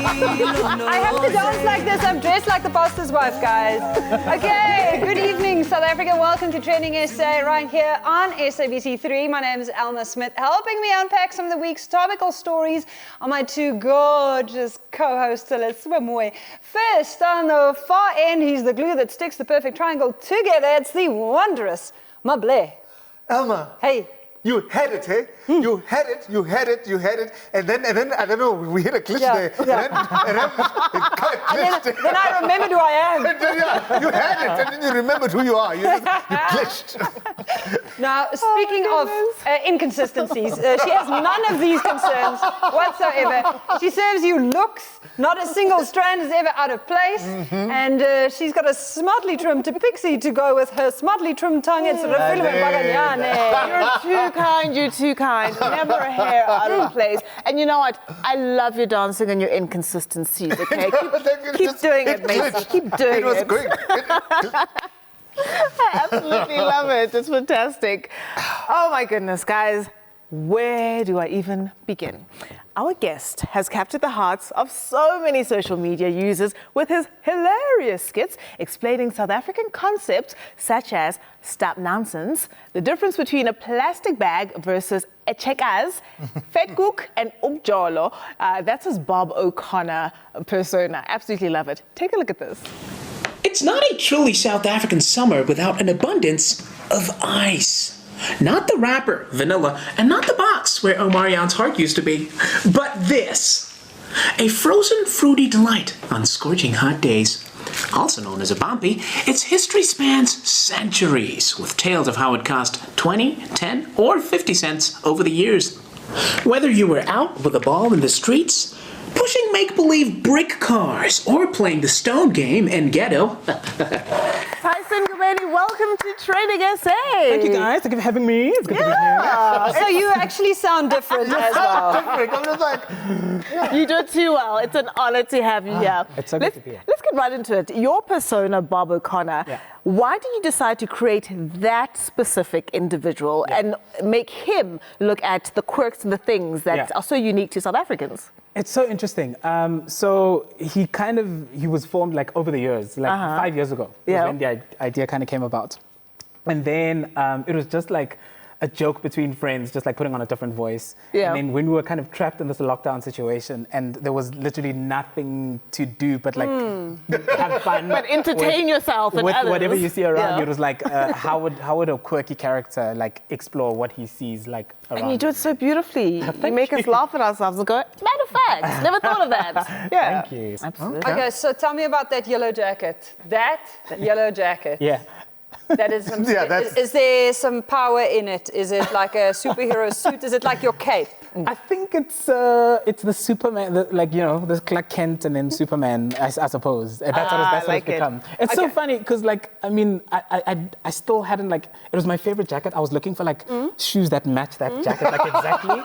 I have to dance like this. I'm dressed like the pastor's wife, guys. Okay, good evening, South Africa. Welcome to Trending SA right here on SABC3. My name is Elma Smith. Helping me unpack some of the week's topical stories are my two gorgeous co-hosts. So let's swim away. First, on the far end, he's the glue that sticks the perfect triangle together. It's the wondrous Mable. Elma. Hey. You had it, hey? You had it, and then I don't know, we hit a glitch there. Yeah. And then it kind of glitched. Then I remembered who I am. And then, you had it, and then you remembered who you are. You glitched. Now, speaking of inconsistencies, she has none of these concerns whatsoever. She serves you looks. Not a single strand is ever out of place. And she's got a smartly trimmed pixie to go with her smartly trimmed tongue. It's You're too kind. Never a hair out of place. And you know what? I love your dancing and your inconsistencies, okay? Keep doing it, mate. Keep doing it. It was great. I absolutely love it. It's fantastic. Oh my goodness, guys. Where do I even begin? Our guest has captured the hearts of so many social media users with his hilarious skits explaining South African concepts such as stop nonsense, the difference between a plastic bag versus a checkers, vetkoek and umjolo. That's his Bob O'Connor persona. Absolutely love it. Take a look at this. It's not a truly South African summer without an abundance of ice. Not the wrapper, vanilla, and not the box where Omarion's heart used to be, but this. A frozen fruity delight on scorching hot days. Also known as a bumpy, its history spans centuries, with tales of how it cost 20, 10, or 50 cents over the years. Whether you were out with a ball in the streets, pushing make-believe brick cars, or playing the stone game in ghetto. Tyson, Ngubeni, welcome to Trending SA. Thank you guys. Thank you for having me. It's good to be here. So you actually sound different as well. I'm just like, You do it too well. It's an honor to have you here. It's so good to be here. Let's get right into it. Your persona, Bob O'Connor. Yeah. Why did you decide to create that specific individual and make him look at the quirks and the things that are so unique to South Africans? It's so interesting. So he was formed like over the years, like 5 years ago, was when the idea kind of came about. And then it was just like a joke between friends, just like putting on a different voice. Yeah. And then when we were kind of trapped in this lockdown situation and there was literally nothing to do but like have fun. But entertain yourself and with others. whatever you see around you. It was like, how would a quirky character like explore what he sees like around? And you do it so beautifully. You make us laugh at ourselves and go, matter of fact, never thought of that. Yeah. Thank you. Absolutely. Okay, so tell me about that yellow jacket. That yellow jacket. Yeah. That is some, is there some power in it? Is it like a superhero suit? Is it like your cape? I think it's the Superman, the Clark Kent and then Superman, I suppose. That's what it's become. It's so funny because, like, I mean, I still hadn't, like, it was my favorite jacket. I was looking for, like, shoes that match that jacket, like, exactly.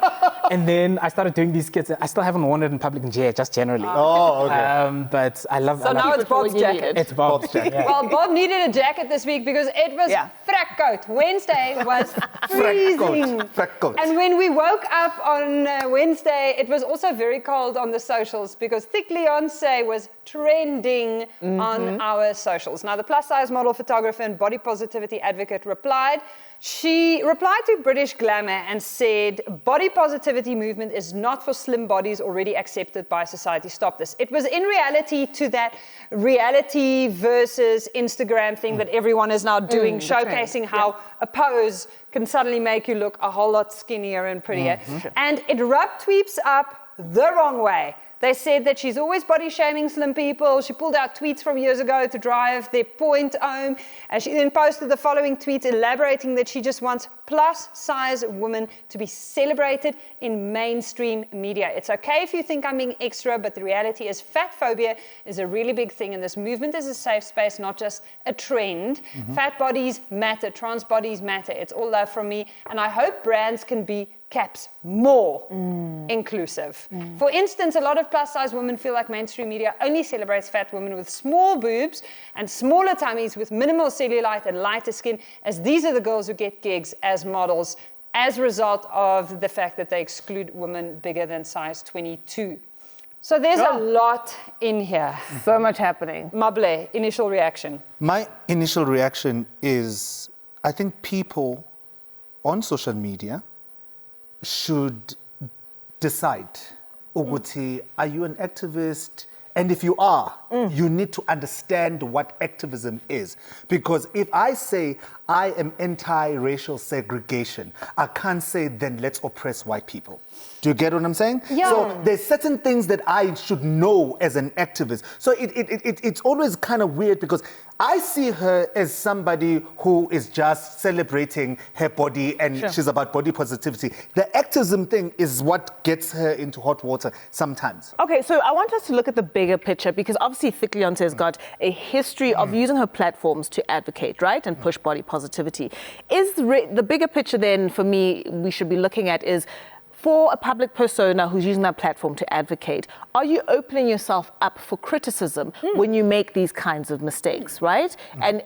And then I started doing these skits. I still haven't worn it in public just generally. oh, okay. But I love it. So now it's Bob's jacket. It's Bob's jacket. Yeah. Well, Bob needed a jacket this week because it was frack coat. Wednesday was freezing. Frack coat. And when we woke up on Wednesday, it was also very cold on the socials because Thick Leonce was trending on our socials. Now, the plus-size model, photographer, and body positivity advocate replied. She replied to British Glamour and said, body positivity movement is not for slim bodies already accepted by society. Stop this. It was in reality to that reality versus Instagram thing that everyone is now doing, showcasing how a pose can suddenly make you look a whole lot skinnier and prettier. And it rubbed tweets up the wrong way. They said that she's always body shaming slim people. She pulled out tweets from years ago to drive their point home. And she then posted the following tweet elaborating that she just wants plus size women to be celebrated in mainstream media. It's okay if you think I'm being extra, but the reality is fat phobia is a really big thing. And this movement is a safe space, not just a trend. Fat bodies matter, trans bodies matter. It's all love from me. And I hope brands can be caps more inclusive. For instance, a lot of plus-size women feel like mainstream media only celebrates fat women with small boobs and smaller tummies with minimal cellulite and lighter skin, as these are the girls who get gigs as models as a result of the fact that they exclude women bigger than size 22. So there's a lot in here. So much happening. Mable, initial reaction. My initial reaction is, I think people on social media should decide, Uguti, are you an activist? And if you are, you need to understand what activism is. Because if I say I am anti-racial segregation, I can't say then let's oppress white people. Do you get what I'm saying? Yeah. So there's certain things that I should know as an activist. So it's always kind of weird because I see her as somebody who is just celebrating her body and she's about body positivity. The activism thing is what gets her into hot water sometimes. Okay, so I want us to look at the bigger picture because obviously Thiklionte has got a history of using her platforms to advocate, right, and push body positivity. Is the bigger picture then, for me, we should be looking at is, for a public persona who's using that platform to advocate, are you opening yourself up for criticism when you make these kinds of mistakes, right? And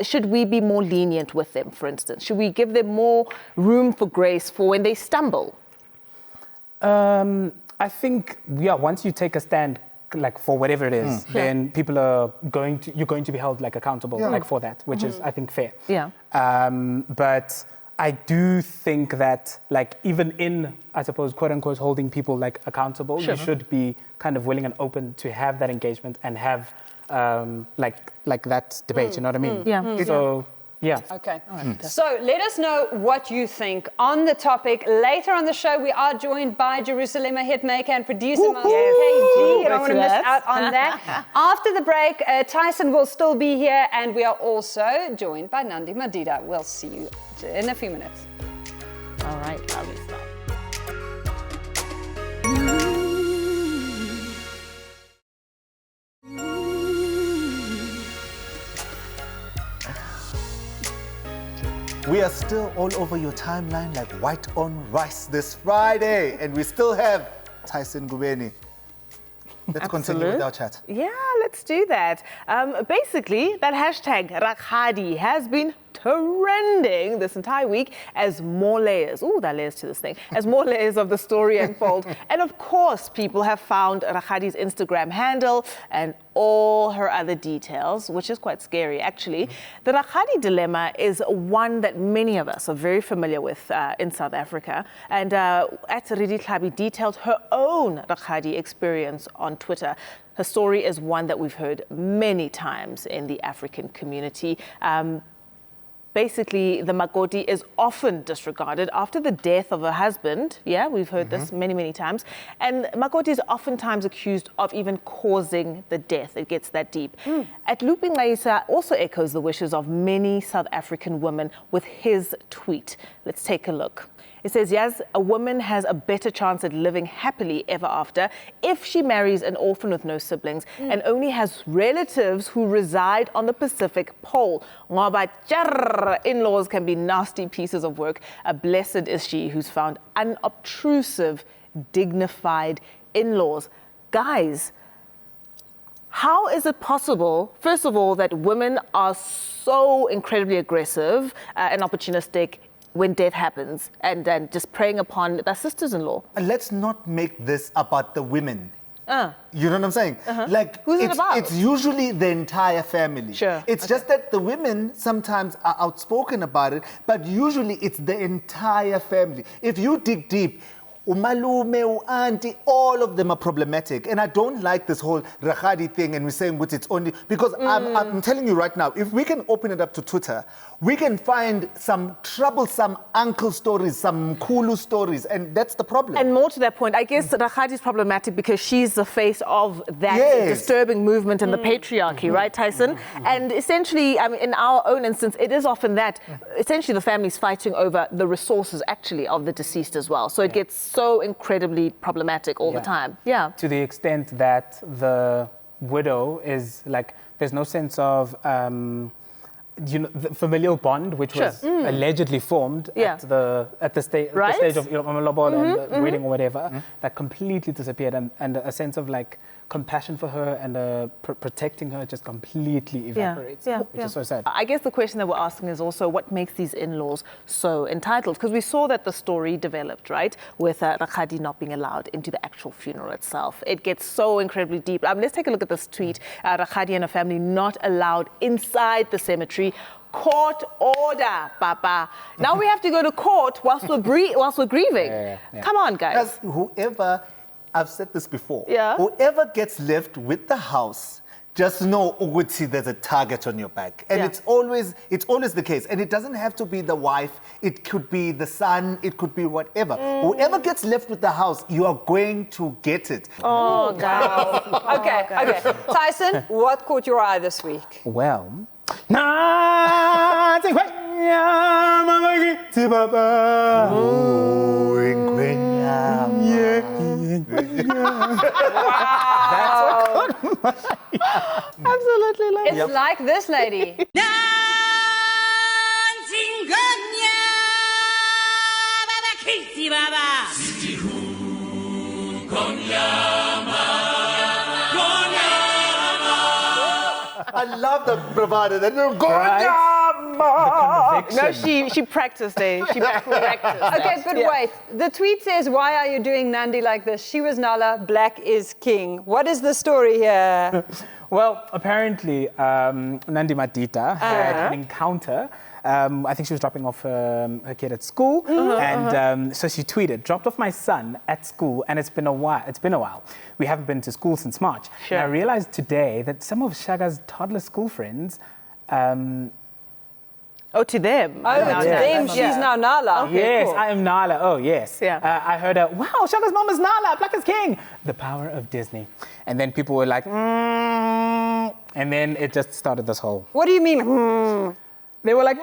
should we be more lenient with them, for instance? Should we give them more room for grace for when they stumble? I think, once you take a stand, like for whatever it is, then people are you're going to be held like accountable like for that, which is, I think, fair. Yeah. But I do think that, like, even in, I suppose, quote unquote, holding people like accountable, you should be kind of willing and open to have that engagement and have like that debate. You know what I mean? Yeah. So. Yeah. Okay. So let us know what you think on the topic. Later on the show, we are joined by Jerusalem hitmaker and producer KG. You don't want to miss out on that. After the break, Tyson will still be here, and we are also joined by Nandi Madida. We'll see you in a few minutes. All right, lovely stuff. We are still all over your timeline like white on rice this Friday. And we still have Tyson Ngubeni. Let's continue with our chat. Yeah, let's do that. Basically, that hashtag Rakgadi has been trending this entire week as more layers, there are layers to this thing, as more layers of the story unfold. And of course, people have found Rakgadi's Instagram handle and all her other details, which is quite scary, actually. The Rakgadi dilemma is one that many of us are very familiar with in South Africa. And at Ridi Tlhabi detailed her own Rakgadi experience on Twitter. Her story is one that we've heard many times in the African community. Basically, the makoti is often disregarded after the death of her husband. Yeah, we've heard this many, many times. And makoti is oftentimes accused of even causing the death. It gets that deep. At Looping Laisa also echoes the wishes of many South African women with his tweet. Let's take a look. It says, yes, a woman has a better chance at living happily ever after if she marries an orphan with no siblings and only has relatives who reside on the Pacific Pole. Ngoba in-laws can be nasty pieces of work. Blessed is she who's found unobtrusive, dignified in-laws. Guys, how is it possible, first of all, that women are so incredibly aggressive and opportunistic when death happens, and then just preying upon their sisters-in-law? Let's not make this about the women. You know what I'm saying? Like, who's it about? It's usually the entire family. Sure. It's just that the women sometimes are outspoken about it, but usually it's the entire family. If you dig deep, umalume, auntie, all of them are problematic. And I don't like this whole Rakgadi thing and we're saying what it's only, because I'm telling you right now, if we can open it up to Twitter, we can find some troublesome uncle stories, some Kulu stories, and that's the problem. And more to that point, I guess Rakgadi is problematic because she's the face of that disturbing movement in the patriarchy, right, Tyson? And essentially, I mean, in our own instance, it is often that essentially the family's fighting over the resources actually of the deceased as well. So it gets so incredibly problematic all the time. Yeah. To the extent that the widow is like, there's no sense of, the familial bond, which was allegedly formed at the stage of Malobol and the wedding or whatever, that completely disappeared, and a sense of like compassion for her and protecting her just completely evaporates, which is so sad. I guess the question that we're asking is also what makes these in-laws so entitled? Because we saw that the story developed, right, with Rakgadi not being allowed into the actual funeral itself. It gets so incredibly deep. Let's take a look at this tweet. Rakgadi and her family not allowed inside the cemetery. Court order, Papa. Now we have to go to court whilst we're grieving. Come on, guys. Whoever, I've said this before, Yeah. whoever gets left with the house, just know Uguti, there's a target on your back. And it's always the case. And it doesn't have to be the wife, it could be the son, it could be whatever. Whoever gets left with the house, you are going to get it. Oh, guys. Okay. Tyson, what caught your eye this week? Well, Absolutely. It's like this lady. I love the bravado. No, she practiced, eh? She practiced. Okay, but wait. The tweet says, why are you doing Nandi like this? She was Nala, black is king. What is the story here? Well, apparently, Nandi Madida had an encounter. I think she was dropping off her kid at school, and so she tweeted, "Dropped off my son at school, and it's been a while. We haven't been to school since March." Sure. And I realized today that some of Shaga's toddler school friends. To them. To them, she's now Nala. Okay, yes, cool. I am Nala. Oh, yes. Yeah. I heard wow, Shaga's mom is Nala, Black is king. The power of Disney. And then people were like, and then it just started this whole. What do you mean? They were like,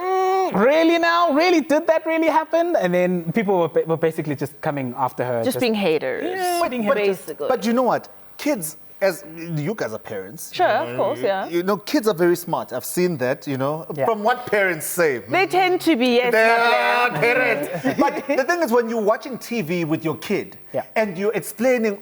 really now? Really? Did that really happen? And then people were basically just coming after her. Just being haters. Yeah, being haters. Basically. But you know what? Kids, as you guys are parents. Sure, of course, yeah. You know, kids are very smart. I've seen that, from what parents say. They tend to be, yes. They're parents. But the thing is, when you're watching TV with your kid, and you're explaining,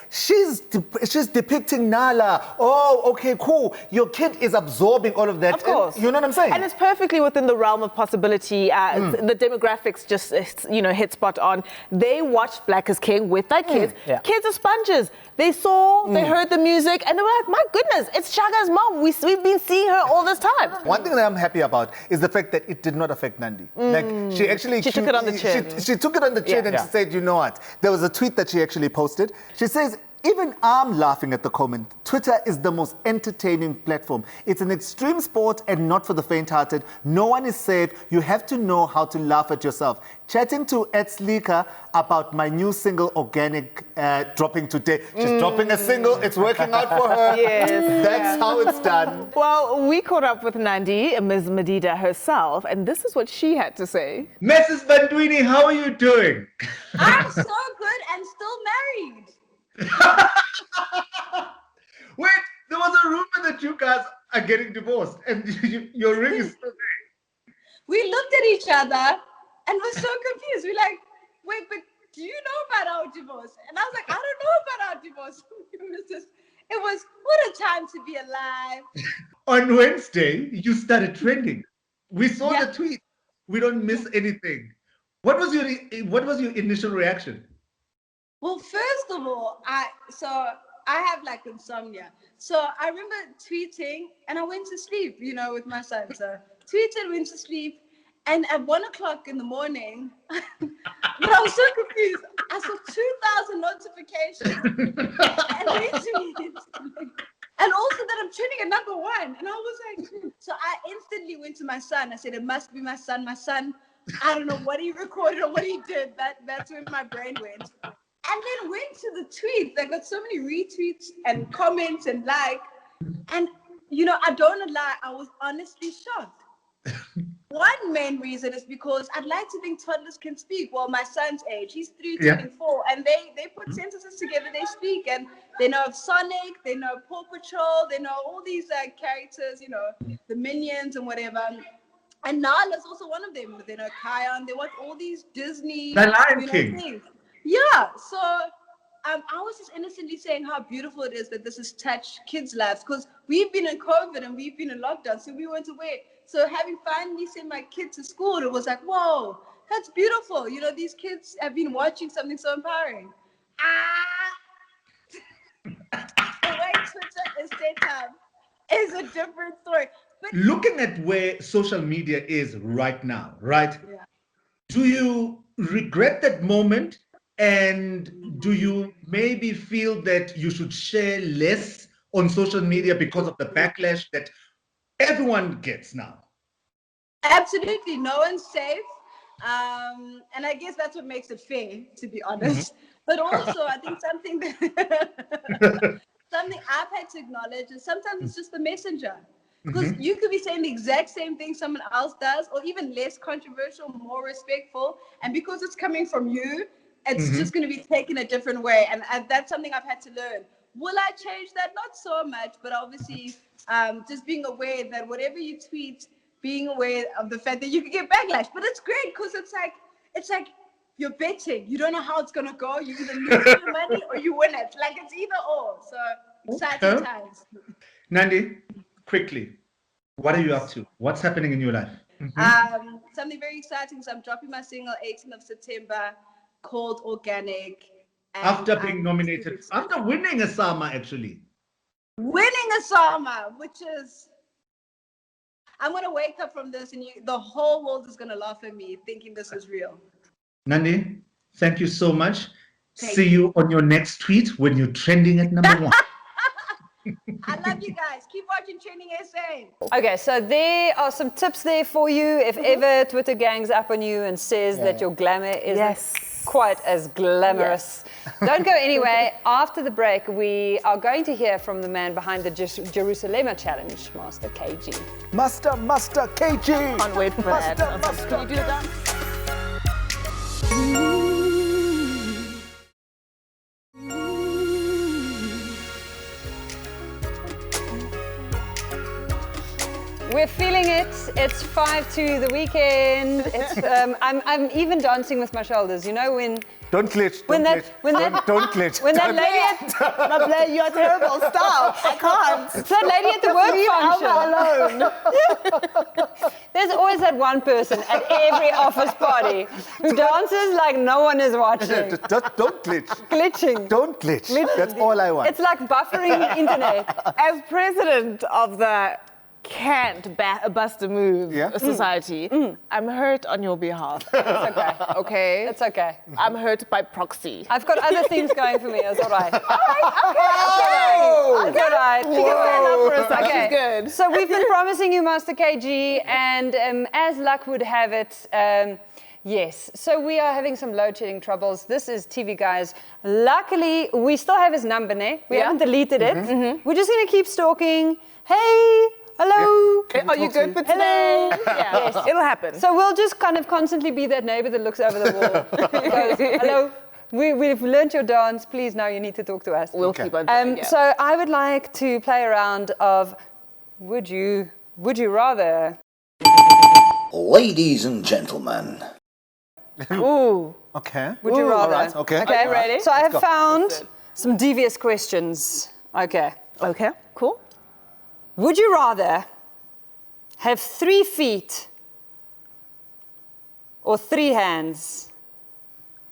she's depicting Nala. Oh, okay, cool. Your kid is absorbing all of that. Of course. You know what I'm saying? And it's perfectly within the realm of possibility. The demographics just, hit spot on. They watched Black is King with their kids. Kids are sponges. They saw, they heard the music, and they were like, my goodness, it's Shaga's mom. We've been seeing her all this time. One thing that I'm happy about is the fact that it did not affect Nandi. Like, she took it on the chin. She took it on the chin and she said, you know what? There was a tweet that she actually posted. She says, even I'm laughing at the comment. Twitter is the most entertaining platform. It's an extreme sport and not for the faint-hearted. No one is safe. You have to know how to laugh at yourself. Chatting to Sleeka about my new single, Organic, dropping today. She's dropping a single. It's working out for her. Yes. That's how it's done. Well, we caught up with Nandi, Ms. Madida herself, and this is what she had to say. Mrs. Bandwini, how are you doing? I'm so good and still married. Wait, there was a rumor that you guys are getting divorced and your ring is still there. We looked at each other and were so confused. We're like, wait, but do you know about our divorce? And I was like, I don't know about our divorce. It was what a time to be alive. On Wednesday, you started trending. We saw the tweet. We don't miss anything. What was your initial reaction? Well, first of all, I have like insomnia. So I remember tweeting and I went to sleep, with my son. So tweeted, went to sleep. And at 1:00 in the morning, but I was so confused. I saw 2,000 notifications and also that I'm trending at #1. And I was like, so I instantly went to my son. I said, it must be my son. My son, I don't know what he recorded or what he did. That's where my brain went. And then went to the tweets. I got so many retweets and comments and and I don't lie, I was honestly shocked. One main reason is because I'd like to think toddlers can speak. Well, my son's age, he's 3 turning 4, and they put sentences together, they speak, and they know of Sonic, they know Paw Patrol, they know all these characters, the Minions and whatever. And Nala's also one of them. They know Kion, they watch all these Disney The Lion King. things. Yeah, so I was just innocently saying how beautiful it is that this has touched kids' lives, because we've been in COVID and we've been in lockdown, so we weren't aware. So having finally sent my kids to school, it was like, whoa, that's beautiful. You know, these kids have been watching something so empowering. The way Twitter is set up is a different story. But looking at where social media is right now, right? Yeah. Do you regret that moment? And do you maybe feel that you should share less on social media because of the backlash that everyone gets now? Absolutely, no one's safe. And I guess that's what makes it fair, to be honest. But also, I think something that something I've had to acknowledge is sometimes it's just the messenger. Because you could be saying the exact same thing someone else does, or even less controversial, more respectful. And because it's coming from you, it's just going to be taken a different way. And that's something I've had to learn. Will I change that? Not so much, but obviously just being aware that whatever you tweet, being aware of the fact that you could get backlash. But it's great because it's like you're betting. You don't know how it's going to go. You either lose your money or you win it. Like it's either or. So exciting times. Nandi, quickly, what are you up to? What's happening in your life? Something very exciting. So I'm dropping my single 18th of September called Organic. After being nominated, after winning a Sama, actually. Winning a Sama, which is, I'm going to wake up from this and the whole world is going to laugh at me thinking this is real. Nandi, thank you so much. See you on your next tweet when you're trending at number 1. I love you guys. Keep watching Trending SA. Okay, so there are some tips there for you if ever Twitter gangs up on you and says that your glamour isn't quite as glamorous. Don't go anywhere. After the break, we are going to hear from the man behind the Jerusalem Challenge, Master KG. Master KG. Can't wait for that. Can you do that? We're feeling it. It's 5 to the weekend. It's, I'm even dancing with my shoulders. You know when. Don't glitch. When Don't that glitch. When that lady at Maple, you're terrible. Stop. I can't. that lady at the work function. There's always that one person at every office party who dances like no one is watching. Just don't glitch. Glitching. Don't glitch. That's all I want. It's like buffering the internet. As president of the Can't Bust a Move society, I'm hurt on your behalf. It's okay. Okay? It's okay. I'm hurt by proxy. I've got other things going for me. It's all right. Okay. It's all right. She can stand up for a second. Okay. She's good. So we've been promising you Master KG, and as luck would have it, yes. So we are having some load shedding troubles. This is TV Guys. Luckily, we still have his number, ne? We haven't deleted it. We're just going to keep stalking. Hey, hello. Are you good for today? Yes. It'll happen. So we'll just kind of constantly be that neighbor that looks over the wall. Goes, hello. We've learned your dance. Please, now you need to talk to us. We'll keep on doing it. So I would like to play a round of Would you rather? Ladies and gentlemen. Ooh. Okay. Would you rather? All right. Okay. Okay, All right. So I have Let's go. found some devious questions. Okay. Okay, cool. Would you rather have 3 feet or 3 hands?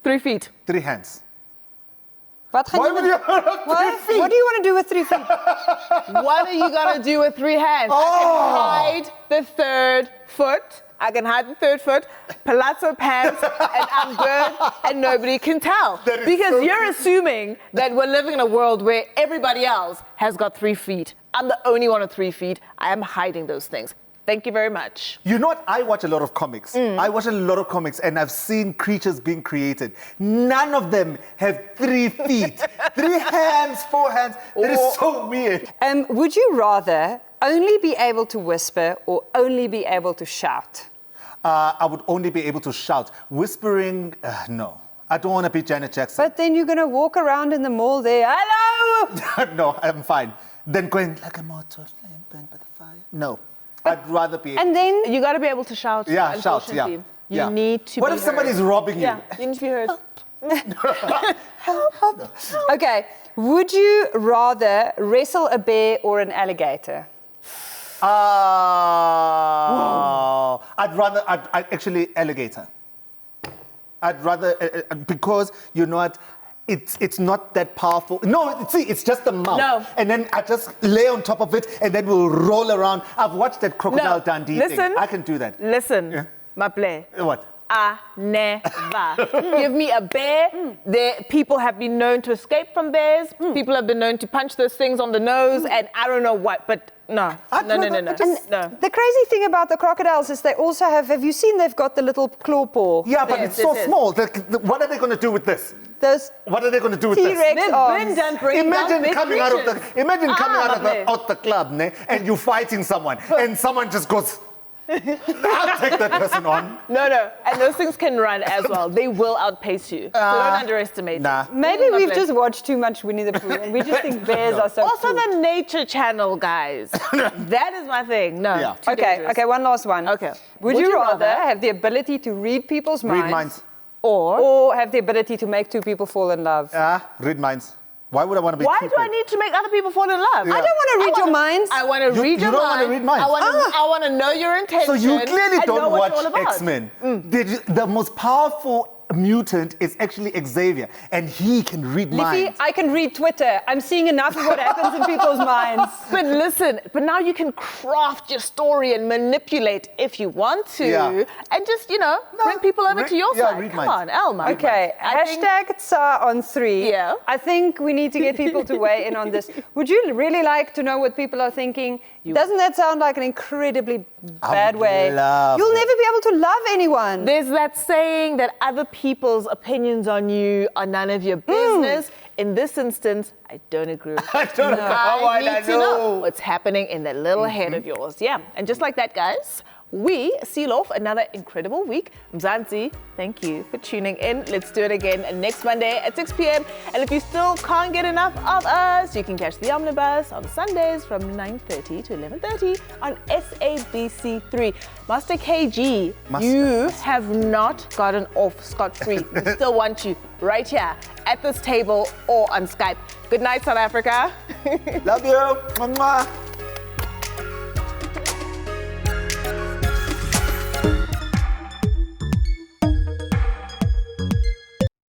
3 feet. 3 hands. Wat gaan Why jy would met- you have 3 What? feet? What do you want to do with 3 feet? What are you gonna do with 3 hands? I can hide the 3rd foot. I can hide the 3rd foot, palazzo pants, and I'm good, and nobody can tell. That is Because so you're assuming that we're living in a world where everybody else has got 3 feet. I'm the only one with 3 feet. I am hiding those things. Thank you very much. You know what? I watch a lot of comics. I watch a lot of comics, and I've seen creatures being created. None of them have 3 feet. 3 hands, 4 hands. That is so weird. Would you rather only be able to whisper or only be able to shout? I would only be able to shout. Whispering, no. I don't want to be Janet Jackson. But then you're going to walk around in the mall there, hello! No, I'm fine. Then going like a moth to a flame burned by the fire. No. I'd rather be. And then You gotta be able to shout. Yeah, shout, yeah. unfortunately. You Yeah. need to What be if somebody's heard. robbing you? Yeah, you need to be heard. Okay, would you rather wrestle a bear or an alligator? I'd actually alligator. I'd rather, because you know what, it's not that powerful. No, see, it's just the mouth. No. And then I just lay on top of it and then we'll roll around. I've watched that Crocodile Dundee thing. I can do that. Listen, Yeah. my play. What? Never. Give me a bear. People have been known to escape from bears. People have been known to punch those things on the nose, and I don't know what, but no. No. The crazy thing about the crocodiles is they also have you seen they've got the little claw paw? Yeah, but it's so small. What are they going to do with this? What are they going to do with this? T-Rex arms. Imagine coming out of the club, ne, and you're fighting someone, and someone just goes, I'll take that person on. No. And those things can run as well. They will outpace you. So don't underestimate it. Maybe we've just watched too much Winnie the Pooh and we just think bears are so Also cool. the Nature Channel, guys. That is my thing. No. Yeah. Too dangerous. Okay, one last one. Okay. Would you rather have the ability to read people's minds, Read minds. or have the ability to make two people fall in love? Read minds. Why would I want to be Why stupid? do I need to make other people fall in love? Yeah. I don't want to read your minds. I want to read your you don't mind. want to read minds. I want to know your intention. So you clearly and know don't what watch you're all about. X-Men. The most powerful mutant is actually Xavier, and he can read Liffy, minds. I can read Twitter. I'm seeing enough of what happens in people's minds. But listen, now you can craft your story and manipulate if you want to, and just, bring people over to your side. read Come minds. on, Elma. Okay, hashtag Tsar on 3. Yeah. I think we need to get people to weigh in on this. Would you really like to know what people are thinking? Doesn't that sound like an incredibly bad way? You'll never be able to love anyone. There's that saying that other people's opinions on you are none of your business. In this instance, I don't agree with that. I need to know what's happening in that little head of yours. Yeah, and just like that, guys, we seal off another incredible week. Mzansi, thank you for tuning in. Let's do it again next Monday at 6 p.m. And if you still can't get enough of us, you can catch the Omnibus on Sundays from 9:30 to 11:30 on SABC3. Master KG, you have not gotten off scot-free. We still want you right here at this table or on Skype. Good night, South Africa. Love you. Mwah.